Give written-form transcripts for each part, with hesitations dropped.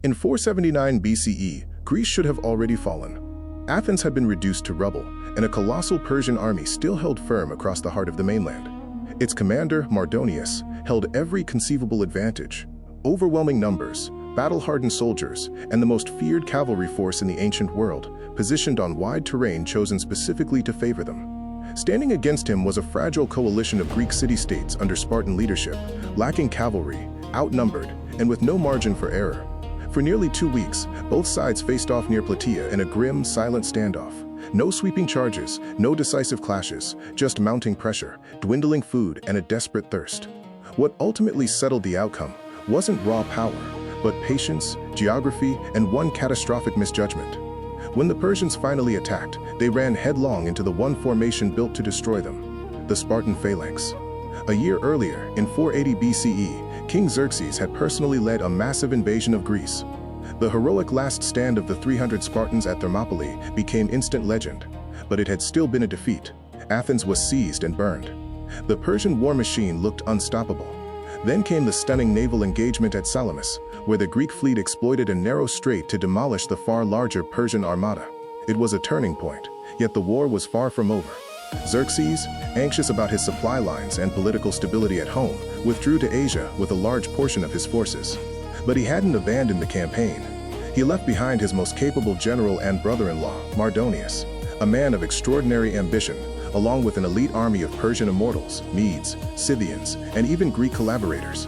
In 479 BCE, Greece should have already fallen. Athens had been reduced to rubble, and a colossal Persian army still held firm across the heart of the mainland. Its commander, Mardonius, held every conceivable advantage: overwhelming numbers, battle-hardened soldiers, and the most feared cavalry force in the ancient world, positioned on wide terrain chosen specifically to favor them. Standing against him was a fragile coalition of Greek city-states under Spartan leadership, lacking cavalry, outnumbered, and with no margin for error. For nearly 2 weeks, both sides faced off near Plataea in a grim, silent standoff. No sweeping charges, no decisive clashes, just mounting pressure, dwindling food, and a desperate thirst. What ultimately settled the outcome wasn't raw power, but patience, geography, and one catastrophic misjudgment. When the Persians finally attacked, they ran headlong into the one formation built to destroy them: the Spartan phalanx. A year earlier, in 480 BCE, King Xerxes had personally led a massive invasion of Greece. The heroic last stand of the 300 Spartans at Thermopylae became instant legend, but it had still been a defeat. Athens was seized and burned. The Persian war machine looked unstoppable. Then came the stunning naval engagement at Salamis, where the Greek fleet exploited a narrow strait to demolish the far larger Persian armada. It was a turning point, yet the war was far from over. Xerxes, anxious about his supply lines and political stability at home, withdrew to Asia with a large portion of his forces. But he hadn't abandoned the campaign. He left behind his most capable general and brother-in-law, Mardonius, a man of extraordinary ambition, along with an elite army of Persian immortals, Medes, Scythians, and even Greek collaborators.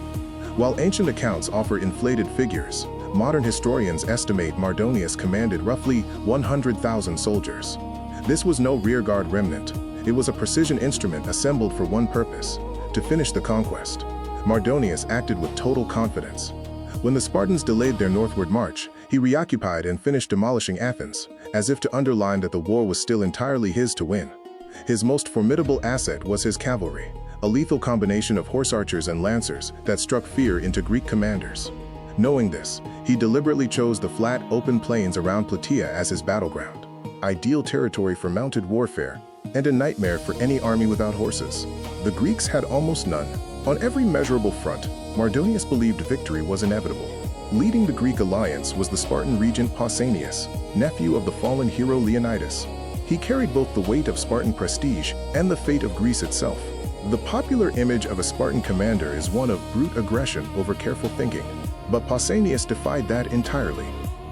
While ancient accounts offer inflated figures, modern historians estimate Mardonius commanded roughly 100,000 soldiers. This was no rearguard remnant. It was a precision instrument assembled for one purpose: to finish the conquest. Mardonius acted with total confidence. When the Spartans delayed their northward march, he reoccupied and finished demolishing Athens, as if to underline that the war was still entirely his to win. His most formidable asset was his cavalry, a lethal combination of horse archers and lancers that struck fear into Greek commanders. Knowing this, he deliberately chose the flat, open plains around Plataea as his battleground, ideal territory for mounted warfare, and a nightmare for any army without horses. The Greeks had almost none. On every measurable front, Mardonius believed victory was inevitable. Leading the Greek alliance was the Spartan regent Pausanias, nephew of the fallen hero Leonidas. He carried both the weight of Spartan prestige and the fate of Greece itself. The popular image of a Spartan commander is one of brute aggression over careful thinking, but Pausanias defied that entirely.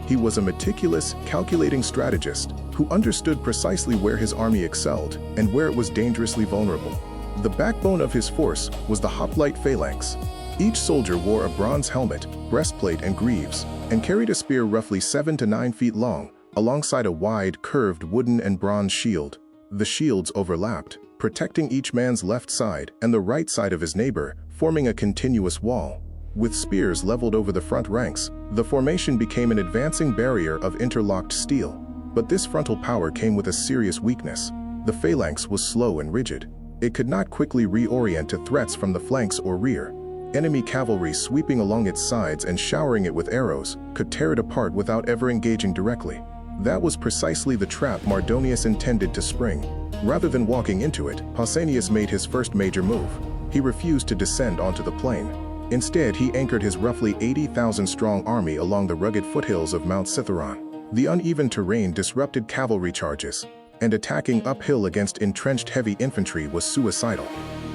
He was a meticulous, calculating strategist who understood precisely where his army excelled and where it was dangerously vulnerable. The backbone of his force was the hoplite phalanx. Each soldier wore a bronze helmet, breastplate, and greaves, and carried a spear roughly 7 to 9 feet long, alongside a wide, curved wooden and bronze shield. The shields overlapped, protecting each man's left side and the right side of his neighbor, forming a continuous wall. With spears leveled over the front ranks, the formation became an advancing barrier of interlocked steel. But this frontal power came with a serious weakness. The phalanx was slow and rigid. It could not quickly reorient to threats from the flanks or rear. Enemy cavalry sweeping along its sides and showering it with arrows could tear it apart without ever engaging directly. That was precisely the trap Mardonius intended to spring. Rather than walking into it, Pausanias made his first major move. He refused to descend onto the plain. Instead, he anchored his roughly 80,000-strong army along the rugged foothills of Mount Cithaeron. The uneven terrain disrupted cavalry charges, and attacking uphill against entrenched heavy infantry was suicidal.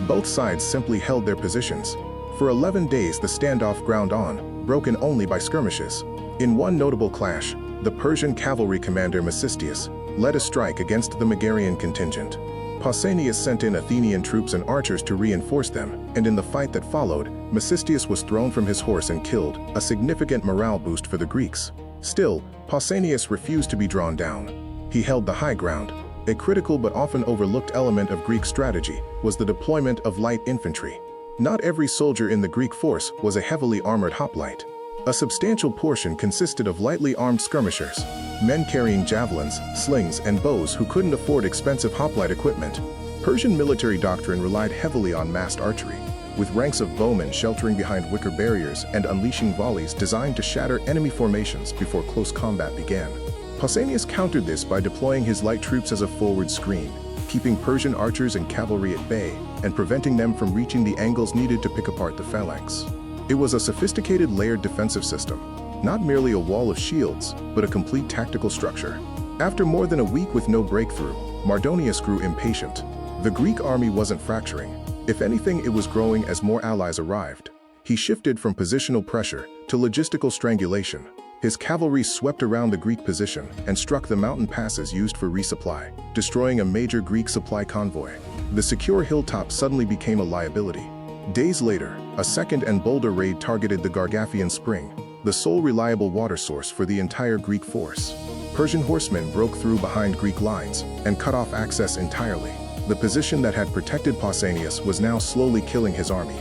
Both sides simply held their positions. For 11 days the standoff ground on, broken only by skirmishes. In one notable clash, the Persian cavalry commander Mecistius led a strike against the Megarian contingent. Pausanias sent in Athenian troops and archers to reinforce them, and in the fight that followed, Mecistius was thrown from his horse and killed, a significant morale boost for the Greeks. Still, Pausanias refused to be drawn down. He held the high ground. A critical but often overlooked element of Greek strategy was the deployment of light infantry. Not every soldier in the Greek force was a heavily armored hoplite. A substantial portion consisted of lightly armed skirmishers, men carrying javelins, slings, and bows who couldn't afford expensive hoplite equipment. Persian military doctrine relied heavily on massed archery, with ranks of bowmen sheltering behind wicker barriers and unleashing volleys designed to shatter enemy formations before close combat began. Pausanias countered this by deploying his light troops as a forward screen, keeping Persian archers and cavalry at bay and preventing them from reaching the angles needed to pick apart the phalanx. It was a sophisticated layered defensive system. not merely a wall of shields, but a complete tactical structure. After more than a week with no breakthrough, Mardonius grew impatient. The Greek army wasn't fracturing. If anything, it was growing as more allies arrived. He shifted from positional pressure to logistical strangulation. His cavalry swept around the Greek position and struck the mountain passes used for resupply, destroying a major Greek supply convoy. The secure hilltop suddenly became a liability. Days later, a second and bolder raid targeted the Gargantuan Spring, the sole reliable water source for the entire Greek force. Persian horsemen broke through behind Greek lines and cut off access entirely. The position that had protected Pausanias was now slowly killing his army.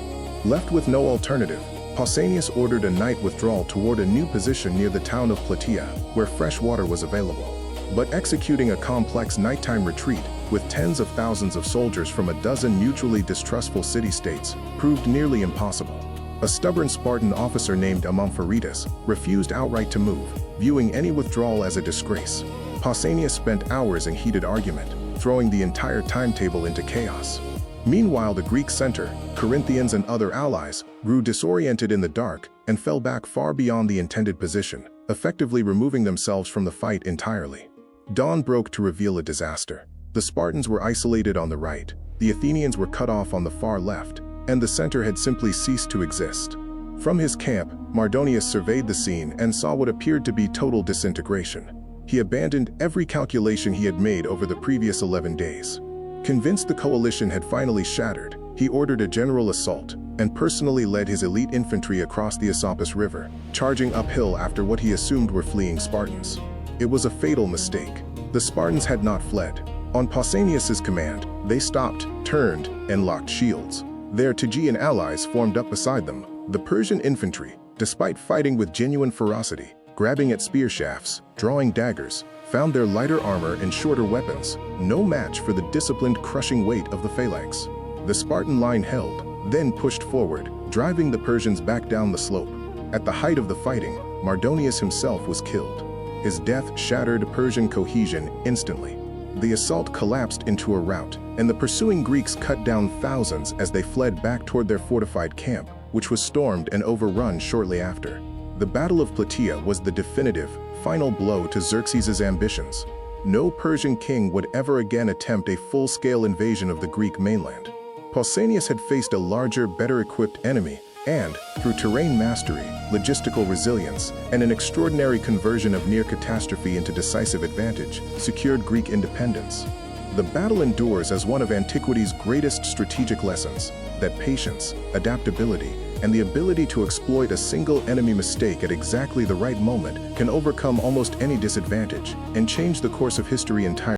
Left with no alternative, Pausanias ordered a night withdrawal toward a new position near the town of Plataea, where fresh water was available. But executing a complex nighttime retreat with tens of thousands of soldiers from a dozen mutually distrustful city-states proved nearly impossible. A stubborn Spartan officer named Amampharidas refused outright to move, viewing any withdrawal as a disgrace. Pausanias spent hours in heated argument, throwing the entire timetable into chaos. Meanwhile, the Greek center, Corinthians and other allies, grew disoriented in the dark and fell back far beyond the intended position, effectively removing themselves from the fight entirely. Dawn broke to reveal a disaster. The Spartans were isolated on the right, the Athenians were cut off on the far left, and the center had simply ceased to exist. From his camp, Mardonius surveyed the scene and saw what appeared to be total disintegration. He abandoned every calculation he had made over the previous 11 days. Convinced the coalition had finally shattered, he ordered a general assault and personally led his elite infantry across the Asopus River, charging uphill after what he assumed were fleeing Spartans. It was a fatal mistake. The Spartans had not fled. On Pausanias' command, they stopped, turned, and locked shields. Their Tegean allies formed up beside them. The Persian infantry, despite fighting with genuine ferocity, grabbing at spear shafts, drawing daggers, found their lighter armor and shorter weapons no match for the disciplined, crushing weight of the phalanx. The Spartan line held, then pushed forward, driving the Persians back down the slope. At the height of the fighting, Mardonius himself was killed. His death shattered Persian cohesion instantly. The assault collapsed into a rout, and the pursuing Greeks cut down thousands as they fled back toward their fortified camp, which was stormed and overrun shortly after. The Battle of Plataea was the definitive, final blow to Xerxes' ambitions. No Persian king would ever again attempt a full-scale invasion of the Greek mainland. Pausanias had faced a larger, better-equipped enemy, and, through terrain mastery, logistical resilience, and an extraordinary conversion of near catastrophe into decisive advantage, secured Greek independence. The battle endures as one of antiquity's greatest strategic lessons, that patience, adaptability, and the ability to exploit a single enemy mistake at exactly the right moment can overcome almost any disadvantage and change the course of history entirely.